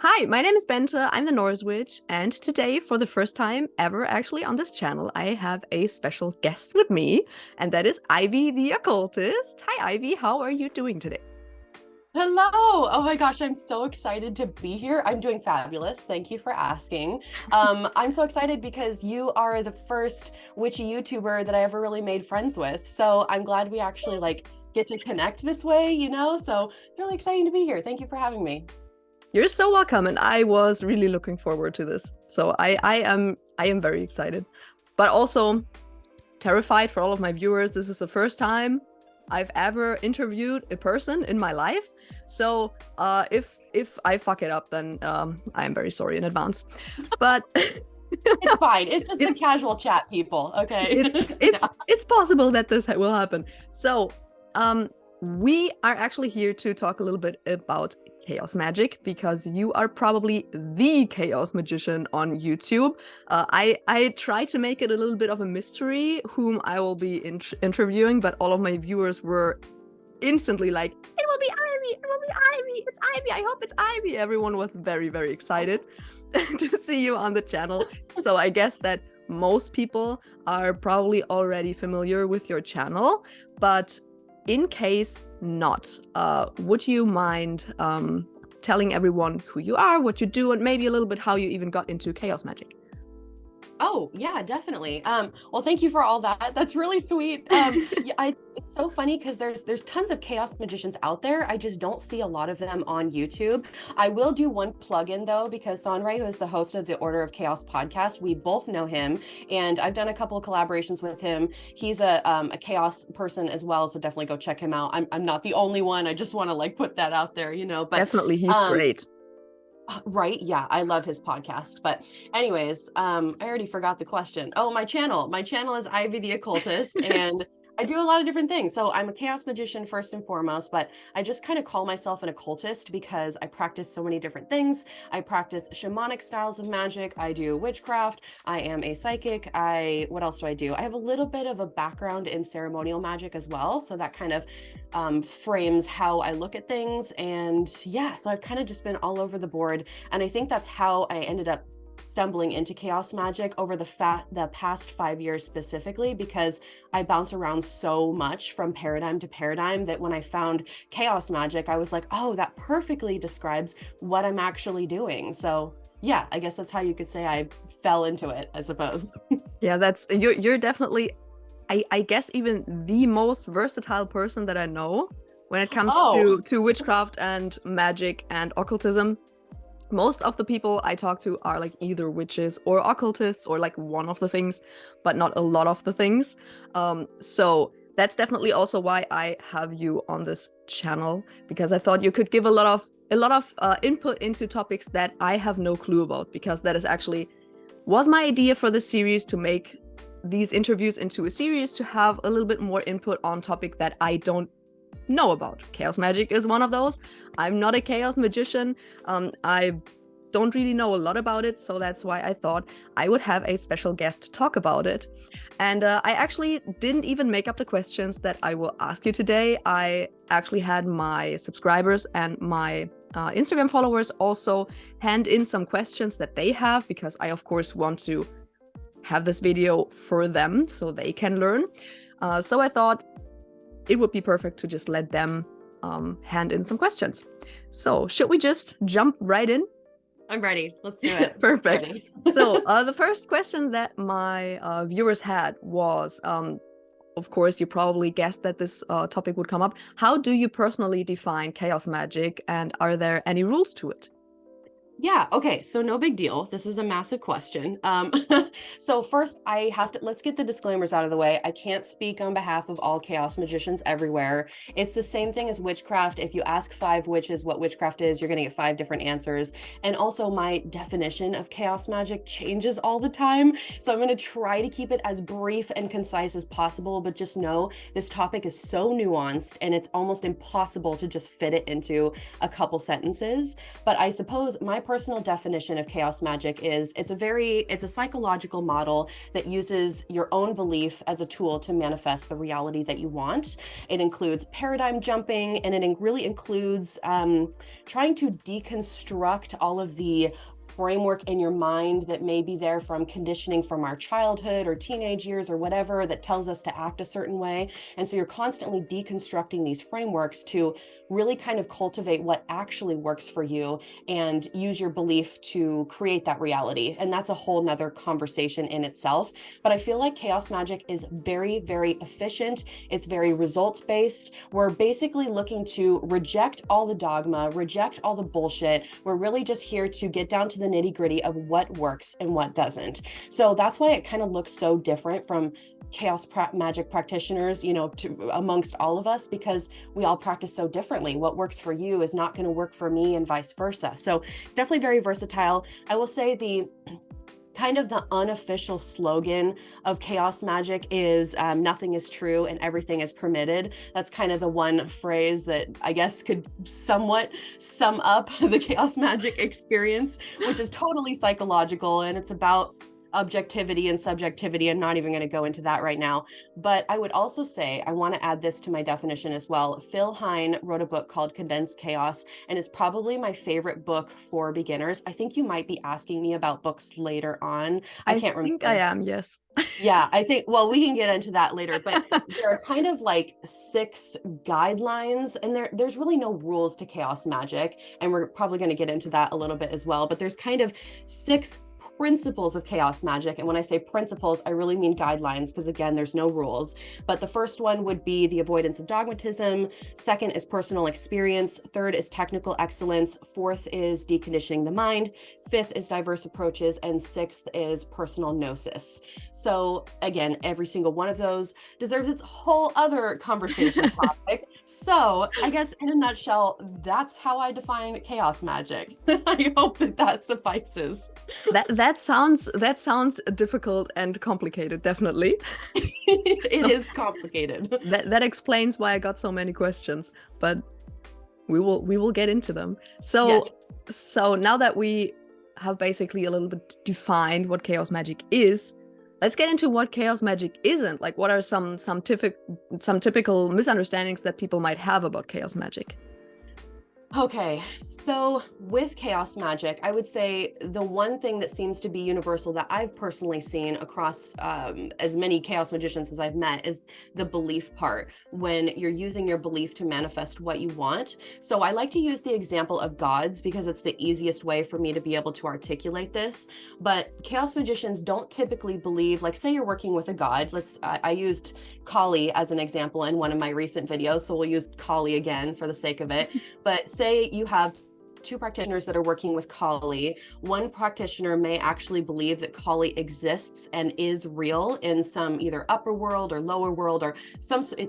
Hi, my name is Bente, I'm the Norse Witch, and today, for the first time ever actually on this channel, I have a special guest with me, and that is Ivy the Occultist. Hi Ivy, how are you doing today? Hello! Oh my gosh, I'm so excited to be here. I'm doing fabulous. Thank you for asking. I'm so excited because you are the first witchy YouTuber that I ever really made friends with. So I'm glad we actually get to connect this way, So it's really exciting to be here. Thank you for having me. You're so welcome, and I was really looking forward to this. So I am very excited, but also terrified for all of my viewers. This is the first time I've ever interviewed a person in my life. So if I fuck it up, then I am very sorry in advance. But It's fine. It's just a casual chat, people. Okay. It's possible that this will happen. So we are actually here to talk a little bit about Chaos Magick, because you are probably the chaos magician on YouTube. I tried to make it a little bit of a mystery whom I will be interviewing, but all of my viewers were instantly like, it will be Ivy, it will be Ivy, it's Ivy, I hope it's Ivy. Everyone was very, very excited to see you on the channel. So I guess that most people are probably already familiar with your channel, but in case not, would you mind telling everyone who you are, what you do, and maybe a little bit how you even got into Chaos Magick? Oh, yeah, definitely. Well, thank you for all that. That's really sweet. It's so funny because there's tons of chaos magicians out there. I just don't see a lot of them on YouTube. I will do one plug-in though, because Sonray, who is the host of the Order of Chaos podcast, we both know him, and I've done a couple of collaborations with him. He's a chaos person as well, so definitely go check him out. I'm not the only one. I just want to put that out there, But definitely, he's great. Right. Yeah. I love his podcast. But anyways, I already forgot the question. Oh, my channel. My channel is Ivy the Occultist, and I do a lot of different things. So I'm a chaos magician first and foremost, but I just kind of call myself an occultist because I practice so many different things. I practice shamanic styles of magic. I do witchcraft. I am a psychic. What else do? I have a little bit of a background in ceremonial magic as well. So that kind of frames how I look at things. And yeah, so I've kind of just been all over the board. And I think that's how I ended up stumbling into chaos magic over the past 5 years specifically, because I bounce around so much from paradigm to paradigm that when I found chaos magic, I was like, oh, that perfectly describes what I'm actually doing. So yeah, I guess that's how you could say I fell into it, I suppose. Yeah, you're definitely, I guess, even the most versatile person that I know when it comes to witchcraft and magic and occultism. Most of the people I talk to are either witches or occultists, or one of the things, but not a lot of the things. So that's definitely also why I have you on this channel, because I thought you could give a lot of input into topics that I have no clue about, because that was my idea for this series, to make these interviews into a series, to have a little bit more input on topic that I don't know about. Chaos Magick is one of those. I'm not a chaos magician. I don't really know a lot about it, so that's why I thought I would have a special guest to talk about it. And I actually didn't even make up the questions that I will ask you today. I actually had my subscribers and my Instagram followers also hand in some questions that they have, because I of course want to have this video for them so they can learn. So I thought it would be perfect to just let them hand in some questions. So should we just jump right in? I'm ready. Let's do it. Perfect. So the first question that my viewers had was, of course, you probably guessed that this topic would come up. How do you personally define chaos magic, and are there any rules to it? Yeah, okay, so no big deal. This is a massive question. So first, let's get the disclaimers out of the way. I can't speak on behalf of all chaos magicians everywhere. It's the same thing as witchcraft. If you ask 5 witches what witchcraft is, you're gonna get 5 different answers. And also my definition of chaos magic changes all the time. So I'm gonna try to keep it as brief and concise as possible, but just know this topic is so nuanced and it's almost impossible to just fit it into a couple sentences. But I suppose my personal definition of chaos magic is it's a psychological model that uses your own belief as a tool to manifest the reality that you want. It includes paradigm jumping, and it really includes trying to deconstruct all of the framework in your mind that may be there from conditioning from our childhood or teenage years or whatever that tells us to act a certain way. And so you're constantly deconstructing these frameworks to really kind of cultivate what actually works for you and use your belief to create that reality. And that's a whole nother conversation in itself. But I feel like chaos magic is very, very efficient. It's very results based. We're basically looking to reject all the dogma, reject all the bullshit. We're really just here to get down to the nitty gritty of what works and what doesn't. So that's why it kind of looks so different from chaos magic practitioners, you know, amongst all of us, because we all practice so differently. What works for you is not going to work for me and vice versa. So it's definitely very versatile. I will say the kind of the unofficial slogan of chaos magic is nothing is true and everything is permitted. That's kind of the one phrase that I guess could somewhat sum up the chaos magic experience, which is totally psychological, and it's about objectivity and subjectivity. I'm not even going to go into that right now. But I would also say, I want to add this to my definition as well. Phil Hine wrote a book called Condensed Chaos, and it's probably my favorite book for beginners. I think you might be asking me about books later on. I can't remember. I think I am, yes. Yeah, I think, well, we can get into that later, but there are kind of like 6 guidelines, and there's really no rules to chaos magic. And we're probably going to get into that a little bit as well. But there's kind of 6 principles of chaos magic. And when I say principles, I really mean guidelines, because again, there's no rules. But the first one would be the avoidance of dogmatism. Second is personal experience. Third is technical excellence. Fourth is deconditioning the mind. Fifth is diverse approaches. And sixth is personal gnosis. So again, every single one of those deserves its whole other conversation topic. So I guess in a nutshell, that's how I define chaos magic. I hope that suffices. That sounds difficult and complicated, definitely. It is complicated. That explains why I got so many questions, but we will get into them. So yes. So now that we have basically a little bit defined what chaos magic is, let's get into what chaos magic isn't. Like, what are some typical misunderstandings that people might have about chaos magic? Okay, so with chaos magic, I would say the one thing that seems to be universal that I've personally seen across as many chaos magicians as I've met is the belief part, when you're using your belief to manifest what you want. So I like to use the example of gods because it's the easiest way for me to be able to articulate this. But chaos magicians don't typically believe, like, say you're working with a god. I used Kali as an example in one of my recent videos, so we'll use Kali again for the sake of it. But say you have 2 practitioners that are working with Kali. One practitioner may actually believe that Kali exists and is real in some either upper world or lower world, or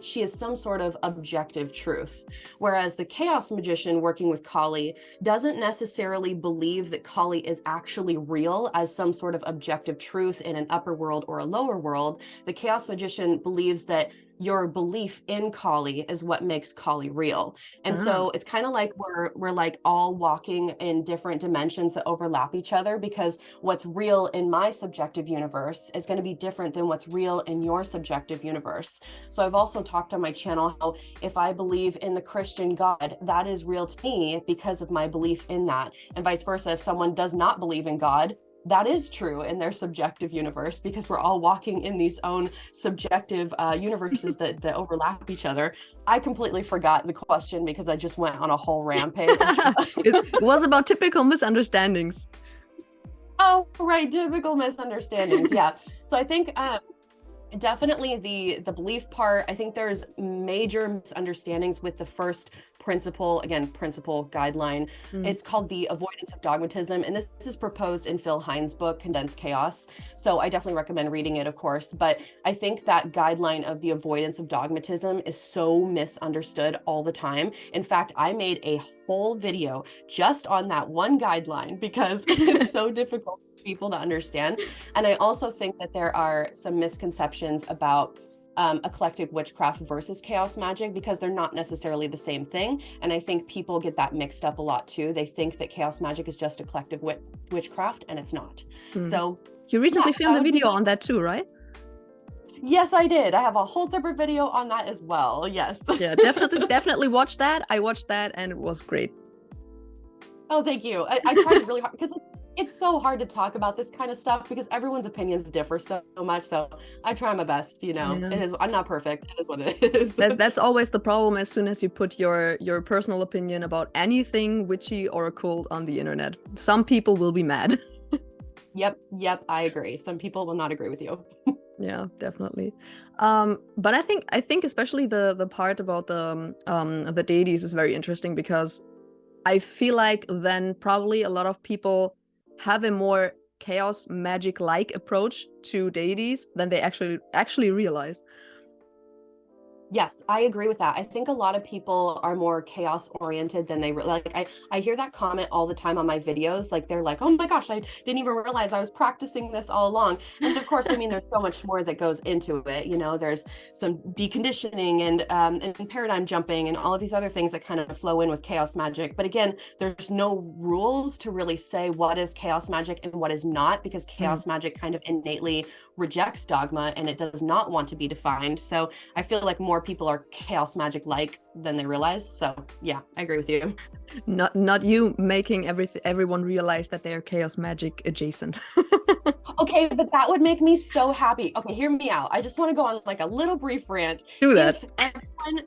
she is some sort of objective truth. Whereas the chaos magician working with Kali doesn't necessarily believe that Kali is actually real as some sort of objective truth in an upper world or a lower world. The chaos magician believes that your belief in Kali is what makes Kali real. And so it's kind of like we're like all walking in different dimensions that overlap each other, because what's real in my subjective universe is going to be different than what's real in your subjective universe. So I've also talked on my channel how if I believe in the Christian God, that is real to me because of my belief in that. And vice versa, if someone does not believe in God, that is true in their subjective universe, because we're all walking in these own subjective universes that overlap each other. I completely forgot the question because I just went on a whole rampage. It was about typical misunderstandings. Oh, right. Typical misunderstandings. Yeah. So I think definitely the belief part, I think there's major misunderstandings with the first principle guideline. It's called the avoidance of dogmatism, and this is proposed in Phil Hine's book Condensed Chaos, so I definitely recommend reading it, of course. But I think that guideline of the avoidance of dogmatism is so misunderstood all the time. In fact, I made a whole video just on that one guideline because it's so difficult for people to understand. And I also think that there are some misconceptions about eclectic witchcraft versus chaos magic, because they're not necessarily the same thing. And I think people get that mixed up a lot too. They think that chaos magic is just eclectic witchcraft, and it's not. So you recently filmed a video on that too, right? Yes, I did. I have a whole separate video on that as well. Yes. Yeah, definitely watch that. I watched that and it was great. Oh, thank you. I tried really hard because it's so hard to talk about this kind of stuff because everyone's opinions differ so much. So I try my best, you know. Yeah. I'm not perfect. It is what it is. That's always the problem as soon as you put your personal opinion about anything witchy or occult on the internet. Some people will be mad. Yep, I agree. Some people will not agree with you. Yeah, definitely. But I think especially the part about the deities is very interesting, because I feel like then probably a lot of people have a more chaos magic like approach to deities than they actually realize. Yes, I agree with that. I think a lot of people are more chaos oriented than they like. I hear that comment all the time on my videos. Like they're like, "Oh my gosh, I didn't even realize I was practicing this all along." And of course, I mean, there's so much more that goes into it. You know, there's some deconditioning and paradigm jumping and all of these other things that kind of flow in with chaos magic. But again, there's no rules to really say what is chaos magic and what is not, because chaos magic kind of innately rejects dogma and it does not want to be defined. So I feel like more people are chaos magic like than they realize. So yeah, I agree with you. Not you making everyone realize that they are chaos magic adjacent. Okay, but that would make me so happy. Okay, hear me out. I just want to go on like a little brief rant. Do that.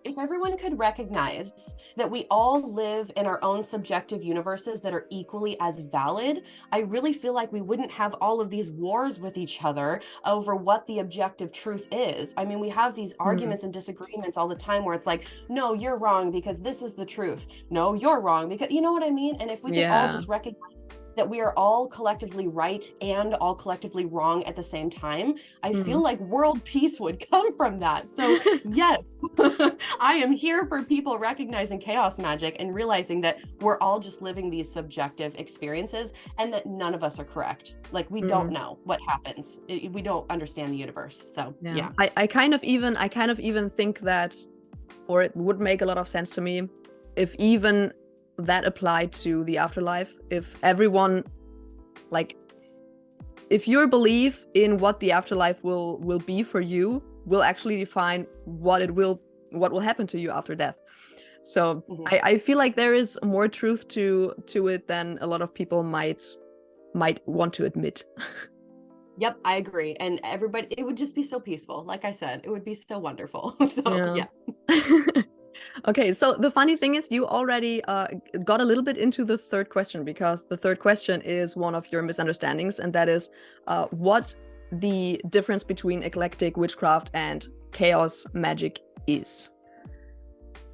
If everyone could recognize that we all live in our own subjective universes that are equally as valid, I really feel like we wouldn't have all of these wars with each other over what the objective truth is. I mean, we have these arguments and disagreements all the time where it's like, no, you're wrong because this is the truth. No, you're wrong because, you know what I mean? And if we could all just recognize that we are all collectively right and all collectively wrong at the same time, I feel like world peace would come from that. So yes, I am here for people recognizing chaos magic and realizing that we're all just living these subjective experiences and that none of us are correct. Like we don't know what happens. We don't understand the universe. So yeah. I kind of even think that, or it would make a lot of sense to me if even that applied to the afterlife. If everyone, like, if your belief in what the afterlife will be for you will actually define what will happen to you after death. So I feel like there is more truth to it than a lot of people might want to admit. Yep, I agree. And everybody, it would just be so peaceful. Like I said, it would be so wonderful. So yeah. Okay, so the funny thing is you already got a little bit into the third question, because the third question is one of your misunderstandings, and that is what the difference between eclectic witchcraft and chaos magic is.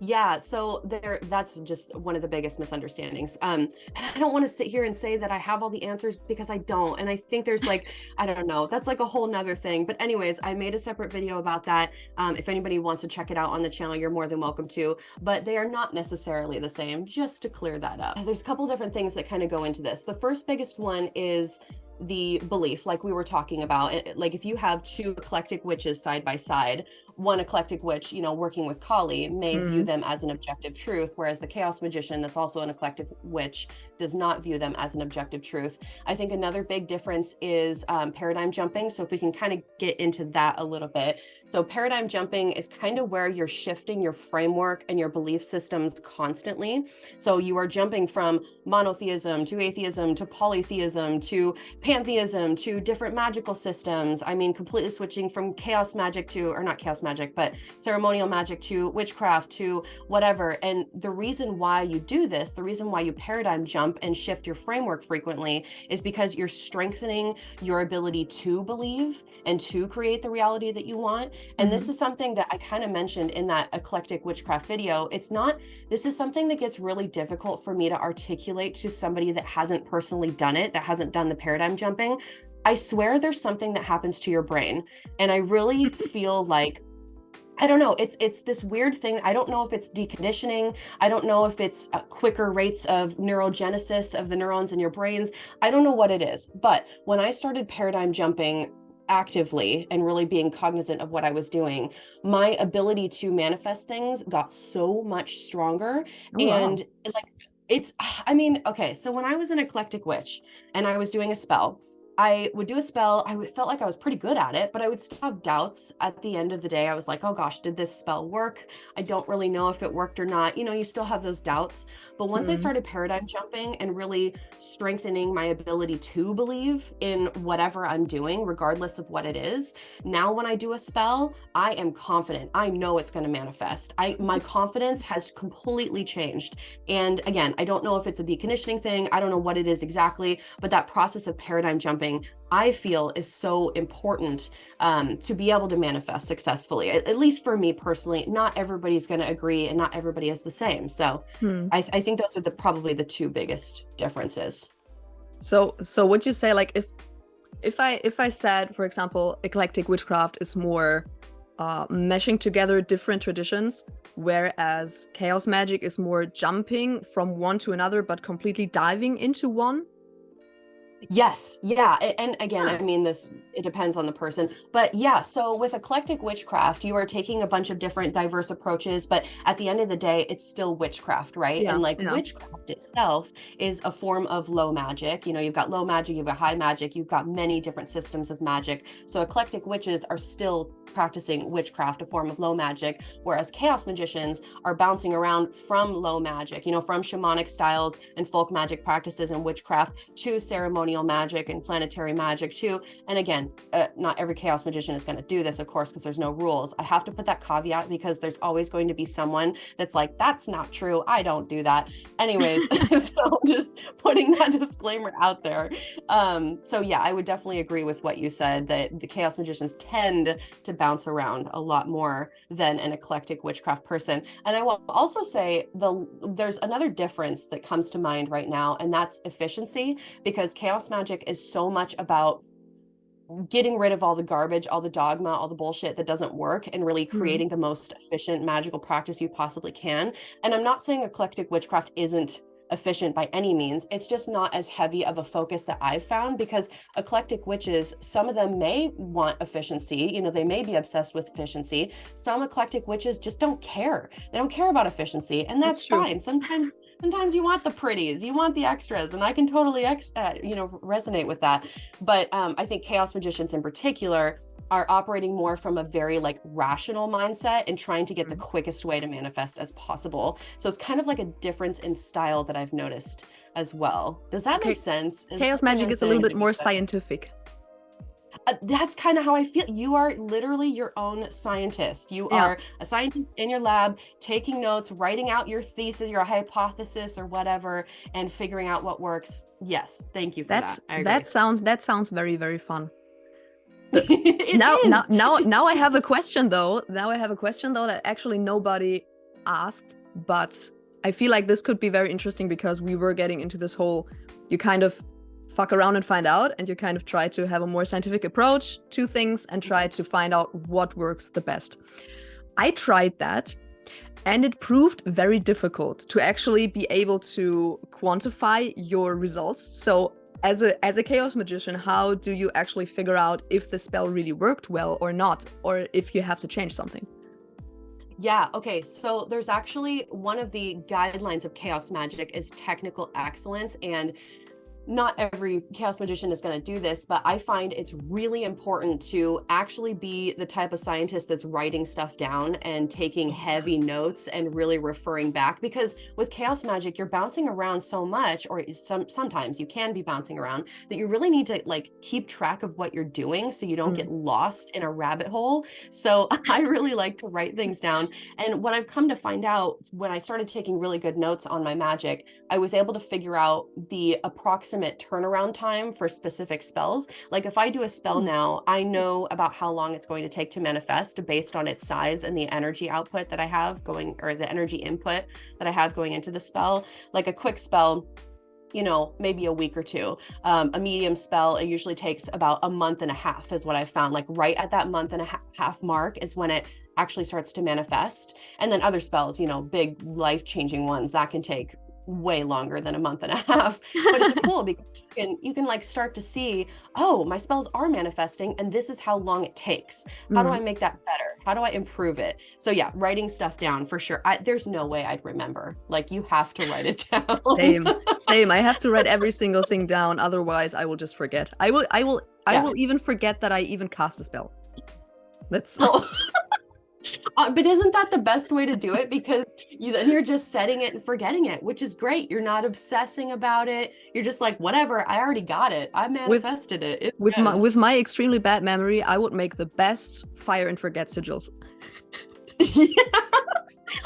Yeah, so that's just one of the biggest misunderstandings. And I don't want to sit here and say that I have all the answers, because I don't. And I think there's like, I don't know, that's like a whole nother thing. But anyways, I made a separate video about that. If anybody wants to check it out on the channel, you're more than welcome to. But they are not necessarily the same, just to clear that up. There's a couple different things that kind of go into this. The first biggest one is the belief, like we were talking about. Like if you have two eclectic witches side by side, one eclectic witch, you know, working with Kali may view them as an objective truth, whereas the chaos magician that's also an eclectic witch does not view them as an objective truth. I think another big difference is paradigm jumping. So if we can kind of get into that a little bit. So paradigm jumping is kind of where you're shifting your framework and your belief systems constantly. So you are jumping from monotheism to atheism to polytheism to pantheism to different magical systems. I mean, completely switching from chaos magic to, or not chaos magic, but ceremonial magic to witchcraft to whatever. And the reason why you do this, the reason why you paradigm jump and shift your framework frequently, is because you're strengthening your ability to believe and to create the reality that you want. And this is something that I kind of mentioned in that eclectic witchcraft video. This is something that gets really difficult for me to articulate to somebody that hasn't personally done it, that hasn't done the paradigm jumping. I swear there's something that happens to your brain. And I really feel like, I don't know, it's this weird thing. I don't know if it's deconditioning. I don't know if it's quicker rates of neurogenesis of the neurons in your brains. I don't know what it is. But when I started paradigm jumping, actively and really being cognizant of what I was doing, my ability to manifest things got so much stronger. Oh, wow. And like, it's, I mean, okay, so when I was an eclectic witch and I was doing a spell, I would do a spell. Felt like I was pretty good at it, but I would still have doubts at the end of the day. I was like, oh gosh, did this spell work? I don't really know if it worked or not. You know, you still have those doubts. But once I started paradigm jumping and really strengthening my ability to believe in whatever I'm doing, regardless of what it is, now when I do a spell, I am confident. I know it's going to manifest. My confidence has completely changed. And again, I don't know if it's a deconditioning thing. I don't know what it is exactly, but that process of paradigm jumping, I feel, is so important to be able to manifest successfully. At least for me personally, not everybody's going to agree and not everybody is the same. So I think those are probably the two biggest differences. So would you say, like, if I said, for example, eclectic witchcraft is more meshing together different traditions, whereas chaos magic is more jumping from one to another, but completely diving into one? Yes. Yeah. And again, I mean, it depends on the person, but yeah. So with eclectic witchcraft, you are taking a bunch of different diverse approaches, but at the end of the day, it's still witchcraft, right? Yeah, And like yeah. witchcraft itself is a form of low magic. You know, you've got low magic, you've got high magic, you've got many different systems of magic. So eclectic witches are still practicing witchcraft, a form of low magic, whereas chaos magicians are bouncing around from low magic, you know, from shamanic styles and folk magic practices and witchcraft to ceremonial magic and planetary magic too. And again, not every chaos magician is going to do this, of course, because there's no rules. I have to put that caveat because there's always going to be someone that's like, that's not true, I don't do that. Anyways, so just putting that disclaimer out there. So yeah, I would definitely agree with what you said, that the chaos magicians tend to bounce around a lot more than an eclectic witchcraft person. And I will also say there's another difference that comes to mind right now, and that's efficiency, because chaos magic is so much about getting rid of all the garbage, all the dogma, all the bullshit that doesn't work, and really creating the most efficient magical practice you possibly can. And I'm not saying eclectic witchcraft isn't efficient by any means. It's just not as heavy of a focus that I've found, because eclectic witches, some of them may want efficiency, you know, they may be obsessed with efficiency. Some eclectic witches just don't care. They don't care about efficiency, and that's fine. Sometimes you want the pretties, you want the extras, and I can totally resonate with that. But I think chaos magicians in particular are operating more from a very like rational mindset and trying to get the quickest way to manifest as possible. So it's kind of like a difference in style that I've noticed as well. Does that make sense? Chaos magic is a little bit more scientific. That's kind of how I feel. You are literally your own scientist. You are a scientist in your lab, taking notes, writing out your thesis, your hypothesis or whatever, and figuring out what works. Yes. Thank you for that. That sounds very, very fun. Now I have a question though. That actually nobody asked, but I feel like this could be very interesting, because we were getting into this whole, you kind of fuck around and find out, and you kind of try to have a more scientific approach to things and try to find out what works the best. I tried that, and it proved very difficult to actually be able to quantify your results. So as a chaos magician, how do you actually figure out if the spell really worked well or not, or if you have to change something? Yeah, okay, so there's actually one of the guidelines of chaos magic is technical excellence, and not every chaos magician is going to do this, but I find it's really important to actually be the type of scientist that's writing stuff down and taking heavy notes and really referring back, because with chaos magic, you're bouncing around so much, or sometimes you can be bouncing around, that you really need to like keep track of what you're doing so you don't get lost in a rabbit hole. So I really like to write things down. And what I've come to find out, when I started taking really good notes on my magic, I was able to figure out the approximate turnaround time for specific spells. Like if I do a spell now, I know about how long it's going to take to manifest based on its size and the energy output that I have going, or the energy input that I have going into the spell. Like a quick spell, you know, maybe a week or two. A medium spell, it usually takes about a month and a half is what I found. Like right at that month and a half mark is when it actually starts to manifest. And then other spells, you know, big life-changing ones, that can take way longer than a month and a half, but it's cool because you can like start to see, oh, my spells are manifesting and this is how long it takes. How do I make that better? How do I improve it? So yeah, writing stuff down for sure. There's no way I'd remember. Like, you have to write it down. Same. I have to write every single thing down. Otherwise I will just forget. I will even forget that I even cast a spell. That's but isn't that the best way to do it? Because you're just setting it and forgetting it, which is great. You're not obsessing about it. You're just like, whatever, I already got it. I manifested it. With my extremely bad memory, I would make the best fire and forget sigils. Yeah.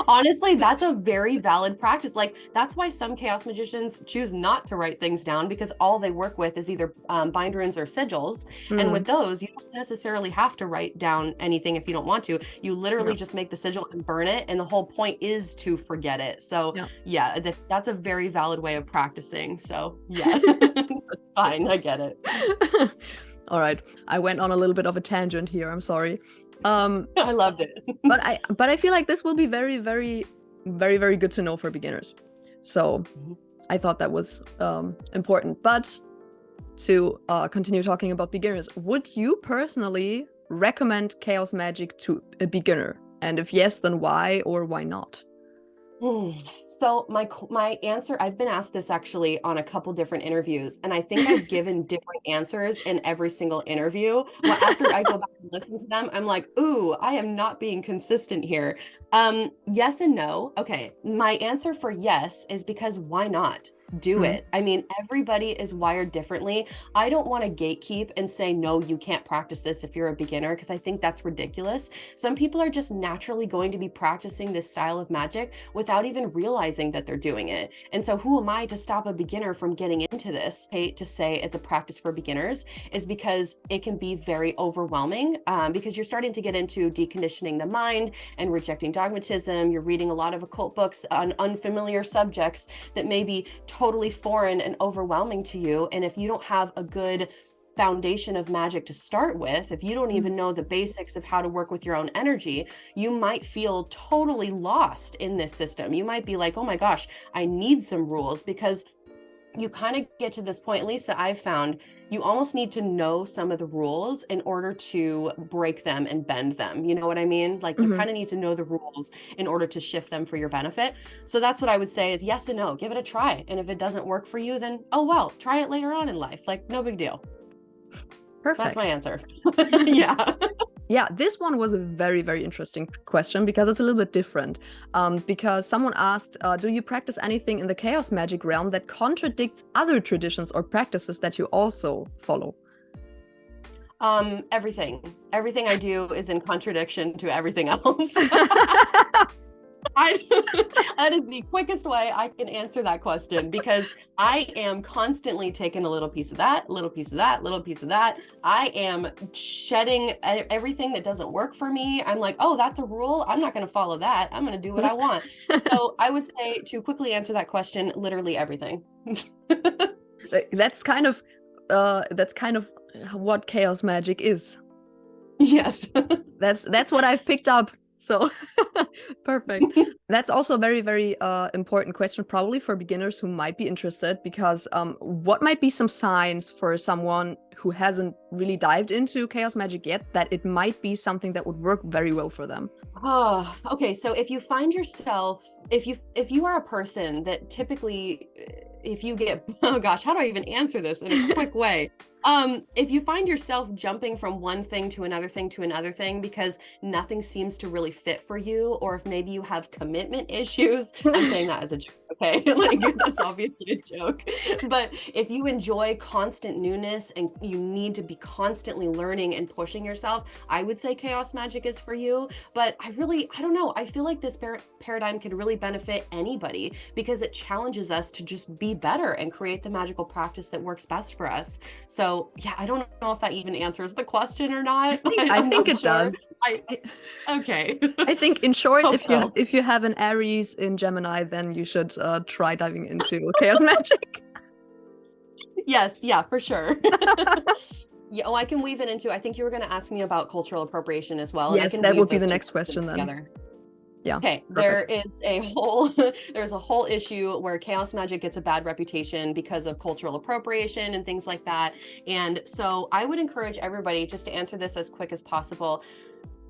Honestly, that's a very valid practice. Like, that's why some chaos magicians choose not to write things down, because all they work with is either bind runes or sigils. And with those, you don't necessarily have to write down anything if you don't want to. You literally just make the sigil and burn it. And the whole point is to forget it. So yeah, that's a very valid way of practicing. So yeah, that's fine. I get it. All right. I went on a little bit of a tangent here. I'm sorry. I loved it. but I feel like this will be very, very, very, very good to know for beginners. So I thought that was important. But to continue talking about beginners, would you personally recommend Chaos Magick to a beginner? And if yes, then why or why not? So my answer, I've been asked this actually on a couple different interviews, and I think I've given different answers in every single interview. Well, after I go back and listen to them, I'm like, ooh, I am not being consistent here. Yes and no. Okay. My answer for yes is because why not? Do it. I mean, everybody is wired differently. I don't want to gatekeep and say, no, you can't practice this if you're a beginner, because I think that's ridiculous. Some people are just naturally going to be practicing this style of magic without even realizing that they're doing it. And so who am I to stop a beginner from getting into this? To say it's a practice for beginners is because it can be very overwhelming, because you're starting to get into deconditioning the mind and rejecting dogmatism. You're reading a lot of occult books on unfamiliar subjects that may be totally foreign and overwhelming to you. And if you don't have a good foundation of magic to start with, if you don't even know the basics of how to work with your own energy, you might feel totally lost in this system. You might be like, oh my gosh, I need some rules, because you kind of get to this point, at least that I've found, you almost need to know some of the rules in order to break them and bend them. You know what I mean? Like, you kind of need to know the rules in order to shift them for your benefit. So that's what I would say is yes and no. Give it a try. And if it doesn't work for you, then, oh, well, try it later on in life. Like, no big deal. Perfect. That's my answer. Yeah. Yeah, this one was a very, very interesting question because it's a little bit different. Because someone asked, do you practice anything in the Chaos Magick realm that contradicts other traditions or practices that you also follow? Everything I do is in contradiction to everything else. That is the quickest way I can answer that question, because I am constantly taking a little piece of that, little piece of that, little piece of that. I am shedding everything that doesn't work for me. I'm like, oh, that's a rule. I'm not going to follow that. I'm going to do what I want. So I would say, to quickly answer that question, literally everything. That's kind of what Chaos Magick is. Yes. That's what I've picked up. So perfect. That's also a very, very important question, probably for beginners who might be interested, because what might be some signs for someone who hasn't really dived into Chaos Magick yet that it might be something that would work very well for them? Oh, okay. So if you find yourself, if you are a person that typically, if you get, oh gosh, how do I even answer this in a quick way? If you find yourself jumping from one thing to another thing to another thing because nothing seems to really fit for you, or if maybe you have commitment issues, I'm saying that as a joke, okay? Like, that's obviously a joke. But if you enjoy constant newness and you need to be constantly learning and pushing yourself, I would say Chaos Magick is for you. But I don't know. I feel like this paradigm could really benefit anybody because it challenges us to just be better and create the magical practice that works best for us. So yeah, I don't know if that even answers the question or not. I think it does. Okay. I think in short, if you have an Aries in Gemini, then you should try diving into Chaos Magick. Yes, yeah, for sure. Yeah, I can weave it into, I think you were going to ask me about cultural appropriation as well. Yes, that would be the next question then. Yeah. Okay, Perfect. there's a whole issue where Chaos Magic gets a bad reputation because of cultural appropriation and things like that. And so I would encourage everybody, just to answer this as quick as possible,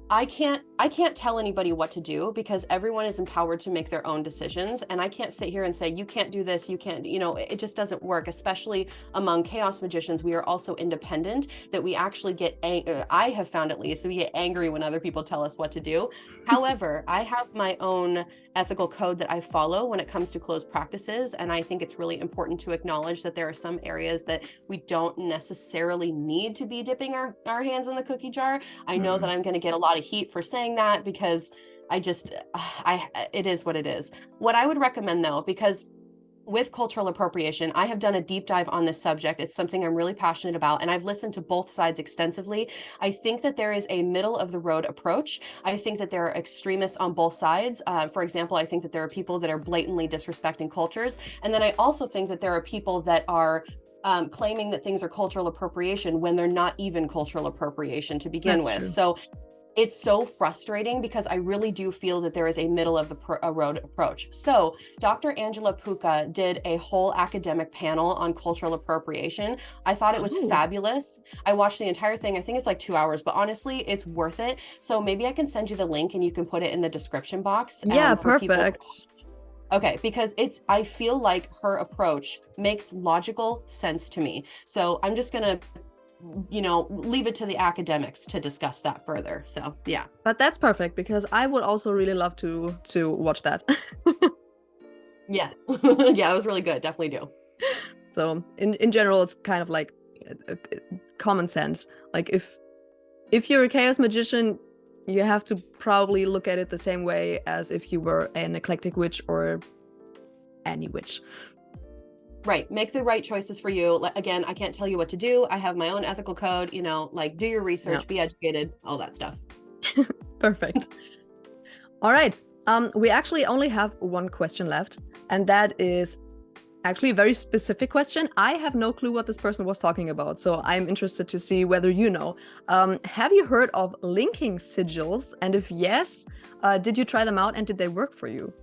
I can't tell anybody what to do because everyone is empowered to make their own decisions, and I can't sit here and say you can't do this, you can't, it just doesn't work. Especially among chaos magicians, we are also independent, that we actually get I have found, at least, we get angry when other people tell us what to do. However, I have my own ethical code that I follow when it comes to closed practices, and I think it's really important to acknowledge that there are some areas that we don't necessarily need to be dipping our hands in the cookie jar. I know that I'm going to get a lot of heat for saying that because it is what it is. What I would recommend, though, because with cultural appropriation, I have done a deep dive on this subject. It's something I'm really passionate about, and I've listened to both sides extensively. I think that there is a middle of the road approach. I think that there are extremists on both sides. For example, I think that there are people that are blatantly disrespecting cultures. And then I also think that there are people that are claiming that things are cultural appropriation when they're not even cultural appropriation to begin That's with. true. So it's so frustrating because I really do feel that there is a middle of the road approach. So Dr. Angela Puka did a whole academic panel on cultural appropriation. I thought it was fabulous. I watched the entire thing. I think it's like 2 hours, but honestly, it's worth it. So maybe I can send you the link and you can put it in the description box. Yeah, For people. perfect. Okay, because I feel like her approach makes logical sense to me. So I'm just gonna leave it to the academics to discuss that further. So yeah. But that's perfect because I would also really love to watch that. Yes. Yeah, it was really good. Definitely do. So in general, it's kind of like common sense. Like if you're a chaos magician, you have to probably look at it the same way as if you were an eclectic witch or any witch. Right. Make the right choices for you. Again, I can't tell you what to do. I have my own ethical code, like do your research, be educated, all that stuff. Perfect. All right. We actually only have one question left, and that is actually a very specific question. I have no clue what this person was talking about, so I'm interested to see whether you know. Have you heard of linking sigils? And if yes, did you try them out and did they work for you?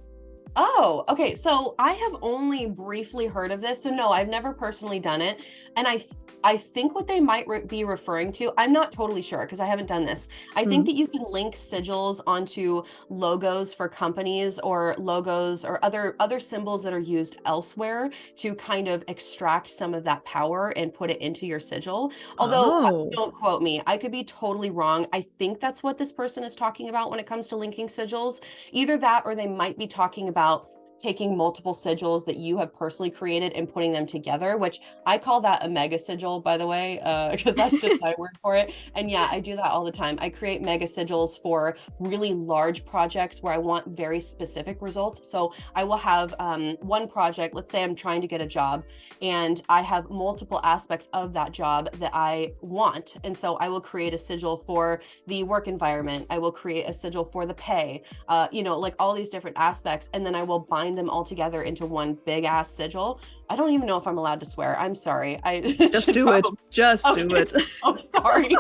Oh, okay. So I have only briefly heard of this. So no, I've never personally done it. And I think what they might be referring to, I'm not totally sure because I haven't done this. I think that you can link sigils onto logos for companies or logos or other symbols that are used elsewhere to kind of extract some of that power and put it into your sigil. Although, don't quote me, I could be totally wrong. I think that's what this person is talking about when it comes to linking sigils. Either that or they might be talking about taking multiple sigils that you have personally created and putting them together, which I call that a mega sigil, by the way, because that's just my word for it. And yeah, I do that all the time. I create mega sigils for really large projects where I want very specific results. So I will have one project, let's say I'm trying to get a job and I have multiple aspects of that job that I want. And so I will create a sigil for the work environment. I will create a sigil for the pay, like all these different aspects. And then I will bind them all together into one big ass sigil. I don't even know if I'm allowed to swear. I'm sorry. Just do it. Just do it. I'm sorry.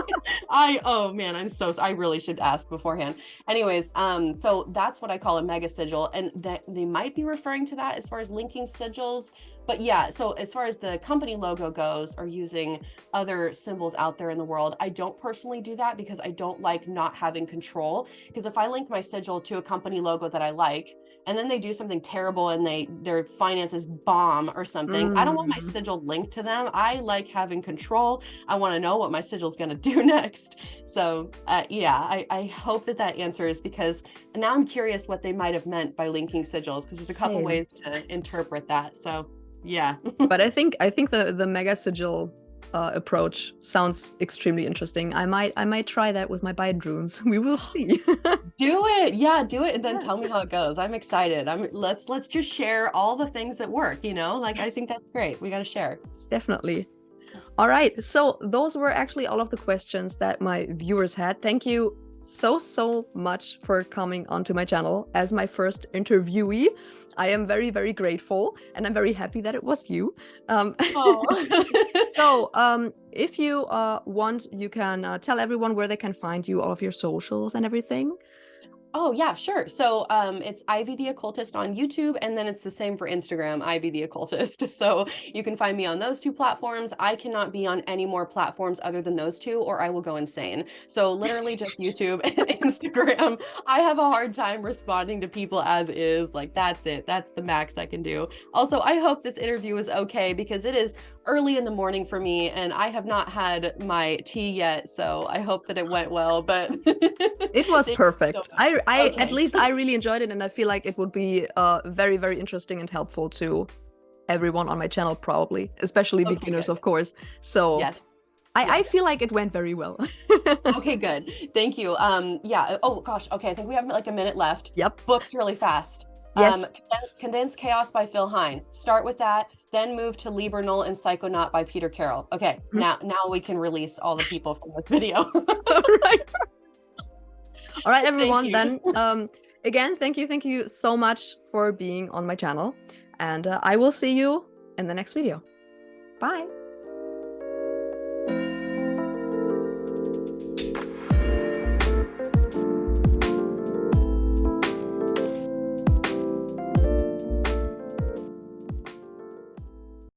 I really should ask beforehand. Anyways, so that's what I call a mega sigil, and that they might be referring to that as far as linking sigils. But yeah, so as far as the company logo goes or using other symbols out there in the world, I don't personally do that because I don't like not having control. Because if I link my sigil to a company logo that I like, and then they do something terrible and their finances bomb or something, I don't want my sigil linked to them. I like having control. I want to know what my sigil is going to do next. So I hope that answers, because now I'm curious what they might have meant by linking sigils, because there's a couple ways to interpret that. So yeah. But I think the mega sigil approach sounds extremely interesting. I might try that with my bind runes. We will see. Do it. Yeah, do it and then tell me how it goes. I'm excited. Let's just share all the things that work, I think that's great. We got to share. Definitely. All right. So those were actually all of the questions that my viewers had. Thank you so much for coming onto my channel as my first interviewee. I am very, very grateful, and I'm very happy that it was you. So if you want, you can tell everyone where they can find you, all of your socials and everything. Oh, yeah, sure. So it's Ivy the Occultist on YouTube, and then it's the same for Instagram, Ivy the Occultist. So you can find me on those two platforms. I cannot be on any more platforms other than those two, or I will go insane. So literally just YouTube and Instagram. I have a hard time responding to people as is. Like, that's it. That's the max I can do. Also, I hope this interview is okay because it is early in the morning for me and I have not had my tea yet, so I hope that it went well, but it was perfect. I Okay. At least I really enjoyed it, and I feel like it would be very, very interesting and helpful to everyone on my channel, probably, especially beginners, good. of course. So Yes. I feel like it went very well. Okay, good. Thank you. Yeah. Oh gosh. Okay, I think we have like a minute left. Yep. Books really fast. Yes. Condensed Chaos by Phil Hine. Start with that, then move to Liber, Null, and Psychonaut by Peter Carroll. Okay, now we can release all the people from this video. All right. All right, everyone. Then again, thank you so much for being on my channel, and I will see you in the next video. Bye.